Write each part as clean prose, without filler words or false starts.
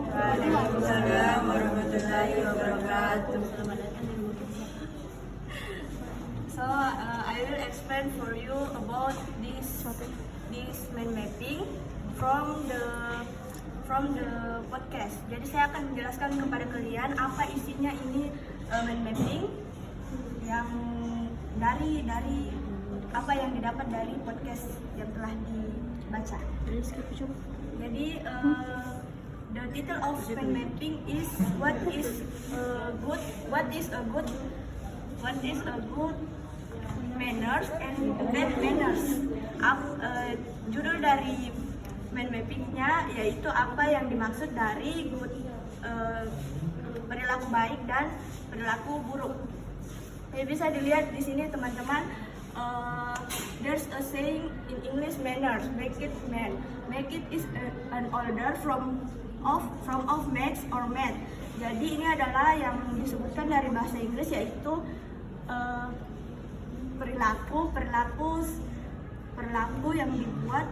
Waalaikumsalam warahmatullahi wabarakatuh. So I will explain for you about this mind mapping from the podcast. Jadi saya akan menjelaskan kepada kalian apa isinya ini mind mapping yang dari apa yang didapat dari podcast yang telah dibaca. Jadi the title of mind mapping is what is a good manners and bad manners. Judul dari mind mappingnya yaitu apa yang dimaksud dari good perilaku baik dan perilaku buruk. Jadi bisa dilihat di sini teman-teman. There's a saying in English, manners make it man. Make it is an order from makes or made. Jadi ini adalah yang disebutkan dari bahasa Inggris yaitu perilaku yang dibuat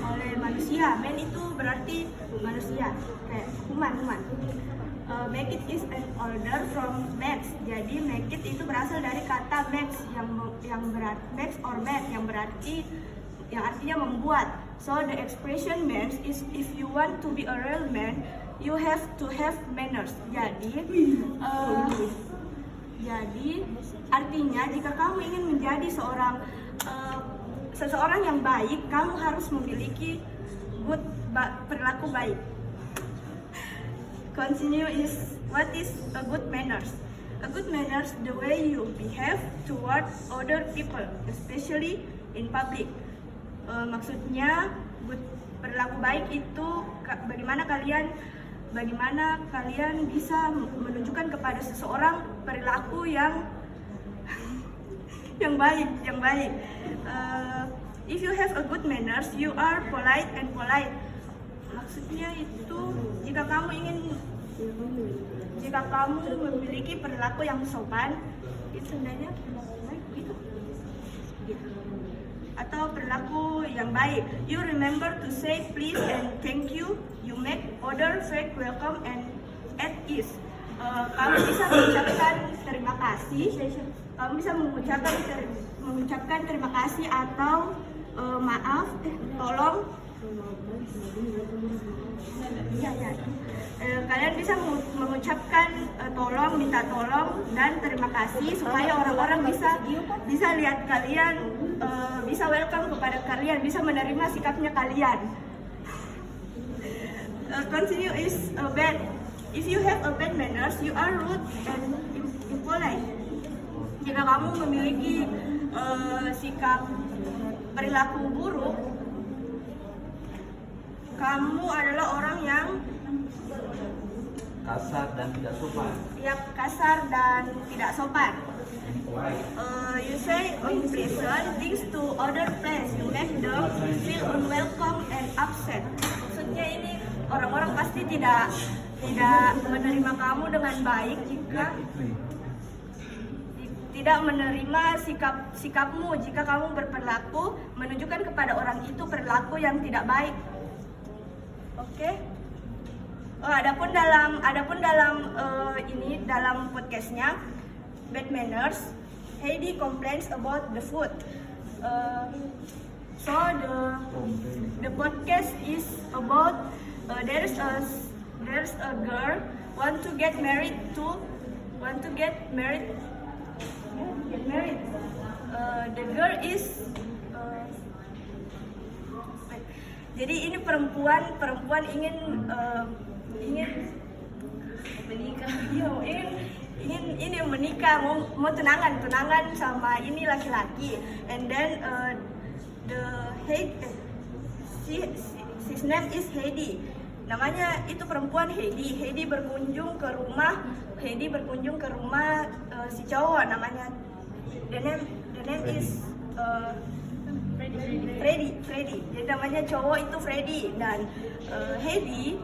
oleh manusia. Man itu berarti manusia, kayak human. Make it is an order from makes. Jadi make it itu berasal dari kata makes yang berarti makes or made yang artinya membuat. So the expression means is if you want to be a real man, you have to have manners. Jadi artinya jika kamu ingin menjadi seseorang yang baik, kamu harus memiliki perilaku baik. Continue is what is a good manners. A good manners the way you behave towards other people, especially in public. Maksudnya perilaku baik itu bagaimana kalian bisa menunjukkan kepada seseorang perilaku yang baik. If you have a good manners, you are polite and polite. Maksudnya itu jika kamu memiliki perilaku yang sopan, itu sebenarnya baik gitu. Atau perilaku yang baik. You remember to say please and thank you. You make other feel welcome and at ease. Kamu bisa mengucapkan terima kasih. Kamu bisa mengucapkan terima kasih atau maaf, tolong. Kalian bisa mengucapkan tolong, minta tolong dan terima kasih supaya orang-orang bisa lihat kalian, bisa welcome kepada kalian, bisa menerima sikapnya kalian. Continue is bad. If you have a bad manners, you are rude and impolite. Jika kamu memiliki sikap perilaku buruk, kamu adalah orang yang kasar dan tidak sopan. Kasar dan tidak sopan. You say unpleasant things to other place. You make them feel unwelcome and upset. Maksudnya ini orang-orang pasti tidak menerima kamu dengan baik jika tidak menerima sikapmu jika kamu berperilaku menunjukkan kepada orang itu perilaku yang tidak baik. Oke. Adapun dalam podcastnya Bad Manners, Heidi complains about the food. So the podcast is about there's a girl want to get married. The girl is jadi ini perempuan ingin menikah. ingin menikah, mau tunangan sama ini laki-laki. And then his name is Heidi. Namanya itu perempuan Heidi. Heidi berkunjung ke rumah si cowok, namanya the name is Freddy. Jadi namanya cowok itu Freddy dan Heidi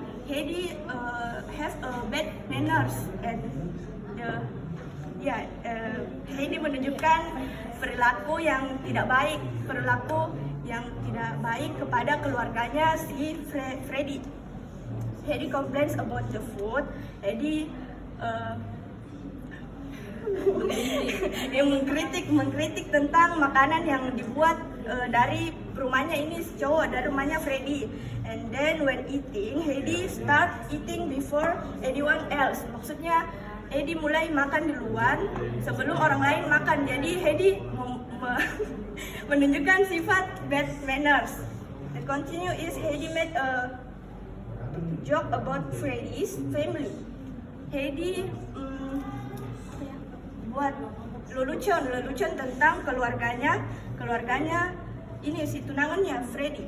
have a bad manners and Heidi menunjukkan perilaku yang tidak baik kepada keluarganya si Freddy. Heidi complains about the food. Heidi yang mengkritik tentang makanan yang dibuat dari rumahnya ini cowok, dari rumahnya Freddy. And then when eating, Heidi start eating before anyone else. Maksudnya Heidi mulai makan duluan sebelum orang lain makan. Jadi Heidi menunjukkan sifat bad manners. The continue is Heidi made a joke about Freddy's family. Heidi buat lelucon tentang keluarganya ini si tunangannya Freddy.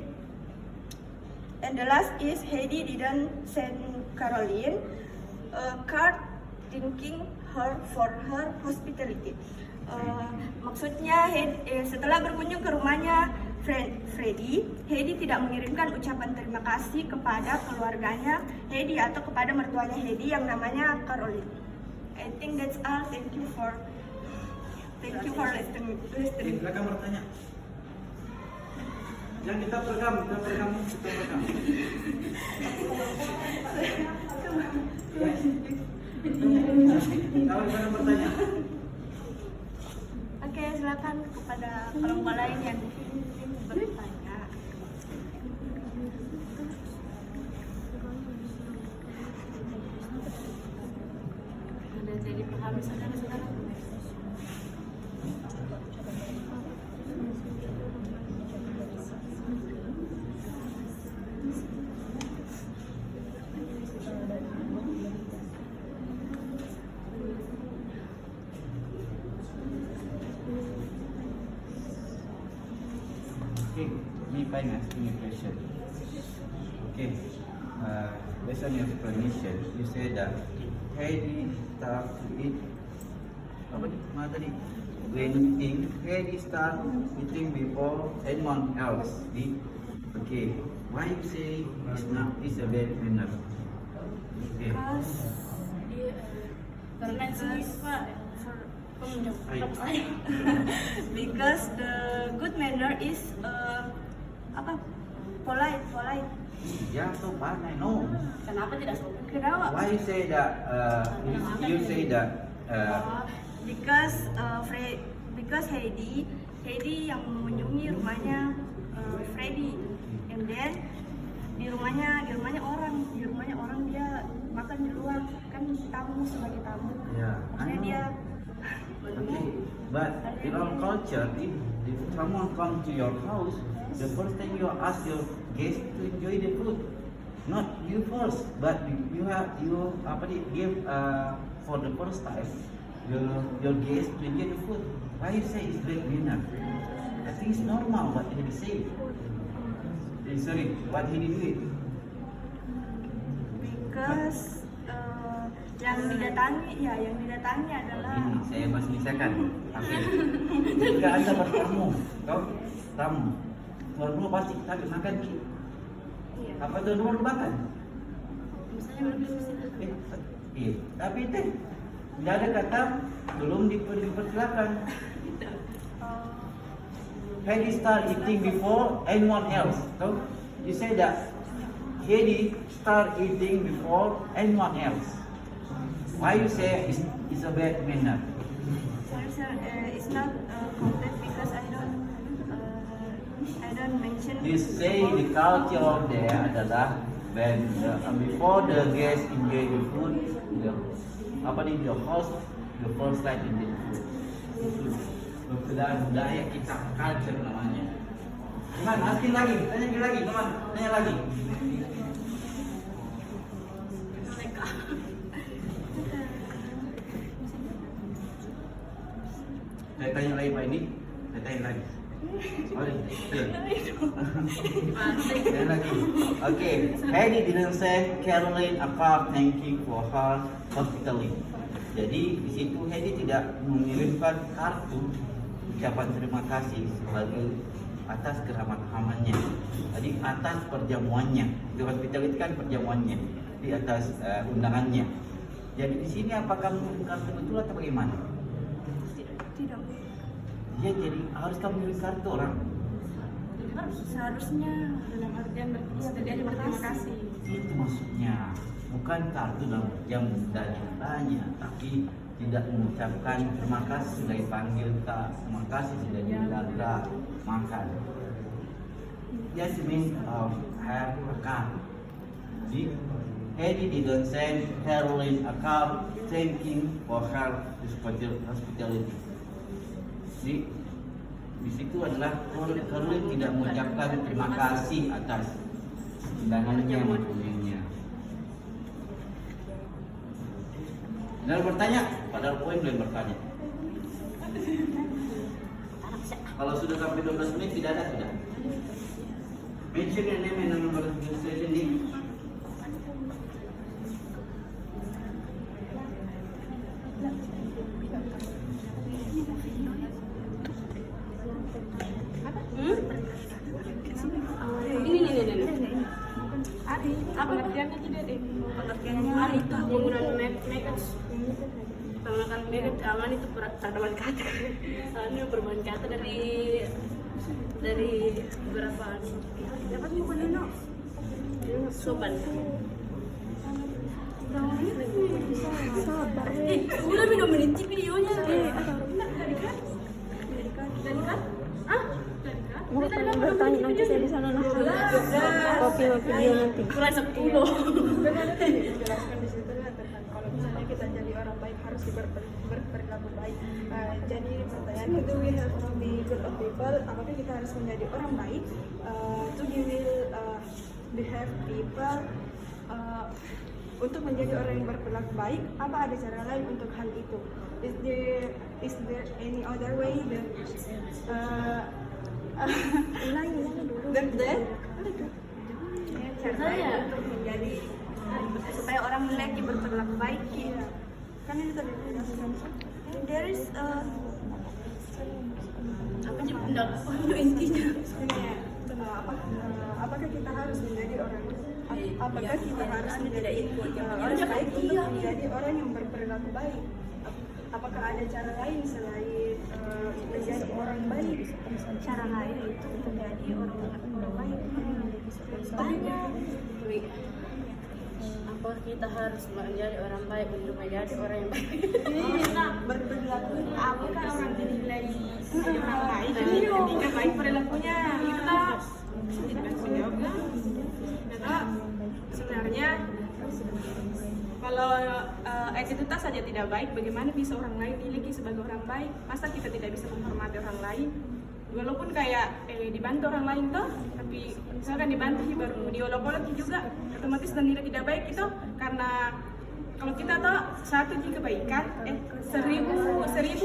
And the last is Heidi didn't send Caroline a card thanking her for her hospitality. Maksudnya setelah berkunjung ke rumahnya Freddy, Heidi tidak mengirimkan ucapan terima kasih kepada keluarganya Heidi atau kepada mertuanya Heidi yang namanya Caroline. I think that's all. Thank you for listening. Silakan bertanya. Yang kita perekam. Kalau ada bertanya. Oke, silakan kepada kelompok lain yang bertanya. Udah jadi paham sekarang. Okay, me fine asking a question. Okay, based on your explanation, you say that Heidi start to eat. Apa ni? Mana tadi? When eating, Heidi start eating before anyone else eat. Okay, why you say it's a bad manner? Okay. Karena sih Pak. Because the good manner is polite. Ya, so bad. I know. Kenapa tidak sopan? Kenapa? Why you say that? You say that. Because Heidi yang mengunjungi rumahnya Freddy, and then di rumahnya orang dia makan di luar, kan tamu sebagai tamu. Yeah, Maksudnya dia Okay, but in our culture, if someone comes to your house, the first thing you ask your guests to enjoy the food, not you first, but you give for the first time your guests to enjoy the food. Why you say it's bad manner? I think it's normal what he say. Sorry, what he do it? Because yang didatangi adalah Ini saya masih misalkan. Tapi jika anda bertamu, tuan rumah pasti tak makan ki. iya. Apa tuan rumah makan? Misalnya Tapi teh tidak ada kata belum dipersilakan. Heidi start eating before anyone else. So you say that Heidi start eating before anyone else. Why you say it's a bad manner? Sorry sir, it's not complete because I don't mention. You say the culture of there adalah when before the guest enjoy the food, the host, the first time enjoy the food. Itu budaya kita, culture namanya. Teman, asking lagi, tanya lagi, teman, tanya lagi. Saya tanya lagi Pak ini, saya tanya lagi. Tanya lagi. Okay, Heidi didn't send Caroline a card thanking for her hospitality. Jadi di situ Heidi tidak mengirimkan kartu ucapan terima kasih sebagai atas keramahannya. Jadi atas perjamuannya. Di hospitality kan perjamuannya di atas undangannya. Jadi di sini apakah mengirim kartu betul atau bagaimana? Tidak. Ya, jadi harus kamu kirim kartu orang. Seharusnya dalam artian berterima kasih. Itu maksudnya. Bukan kartu dalam jam dan jumlahnya, tapi tidak mengucapkan terima kasih sudah dipanggil kak, terima kasih sudah diundang kak makan. Just mean have a card. Jadi Hedy didn't send Caroline a card thanking for her hospitality. Jadi di situ adalah Caroline tidak mengucapkan terima kasih atas undangannya mengunjunginya. Dan bertanya, padahal poin belum bertanya. Kalau sudah sampai 12 menit tidak ada sudah. Mention your name and number of registration di Ini. Apa pengertiannya tidak deh? Pengertiannya itu Penggunaan metode. Menggunakan metode aman itu tanaman kata. Ini perubahan kata dari beberapa dapat buku Nino. sopan. Sabar. Udah minum menit videonya. Dari kan? Ah? Mau kalian bertanya nanti saya di sana kopi video nanti. Kurang 10. Dijelaskan di situ lah tentang kalau misalnya kita jadi orang baik harus berperilaku baik. Jadi pertanyaannya itu we have to be good of people. Apakah kita harus menjadi orang baik? To we will behave people. Untuk menjadi orang yang berperilaku baik, apa ada cara lain untuk hal itu? Is there any other way that Cara lain untuk menjadi supaya orang lagi berperilaku baik. Iya. Kan ini tadi dijelaskan. There is Apa sih intinya? Apakah kita harus menjadi orang apakah kita harus menjadi orang Iya, baik untuk iya. menjadi orang yang berperilaku baik? Apakah ada cara lain selain menjadi orang baik? cara lain itu menjadi orang baik. Banyak. Apa kita harus menjadi orang baik untuk menjadi orang yang baik? Berperilaku Apakah orang dinilai jadi orang baik? ketika baik perilakunya kita tidak menjawab kan? Karena sebenarnya kalau entitas saja tidak baik, bagaimana bisa orang lain nilai sebagai orang baik? Masa kita tidak bisa menghormati orang lain? Walaupun kayak dibantu orang lain toh, tapi misalkan dibantu baru diolok-olok juga, otomatis dan nilai tidak baik itu karena kalau kita tahu satu kebaikan, seribu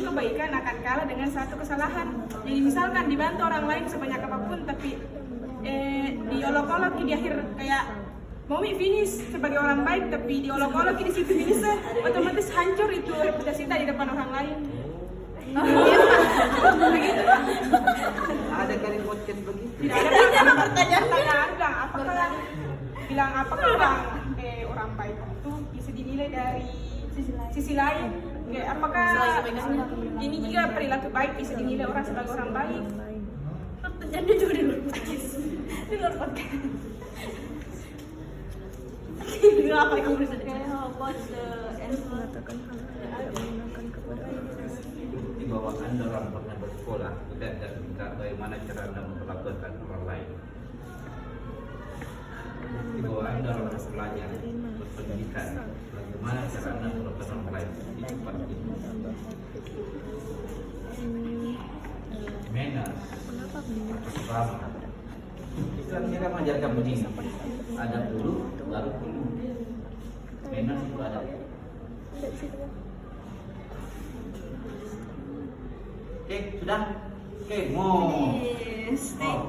kebaikan akan kalah dengan satu kesalahan. Jadi misalkan dibantu orang lain sebanyak apapun, tapi diolok-olok di akhir kayak mau finish sebagai orang baik, tapi diolok-olok di situ finish, otomatis hancur itu reputasi kita di depan orang lain. Begitu Pak. ada kali podcast begitu. Tidak ada pertanyaan bilang apakah orang baik itu bisa dinilai dari sisi lain? Apakah ini juga perilaku baik bisa dinilai orang sebagai orang baik? Pertanyaannya juga di luar podcast. Di luar podcast. Apa yang bisa Bukti bahwa Anda orang pernah bersekolah tidak dan minta bagaimana cara Anda memperlakukan orang lain. Bukti bahwa Anda orang belajar berpendidikan, bagaimana cara Anda memperlakukan orang lain. Itu pasti. Manners, ramah. Islam kita mengajarkan begini, ada dulu, baru dulu. Manners itu ada. Oke, sudah? Oke, mau. Stay.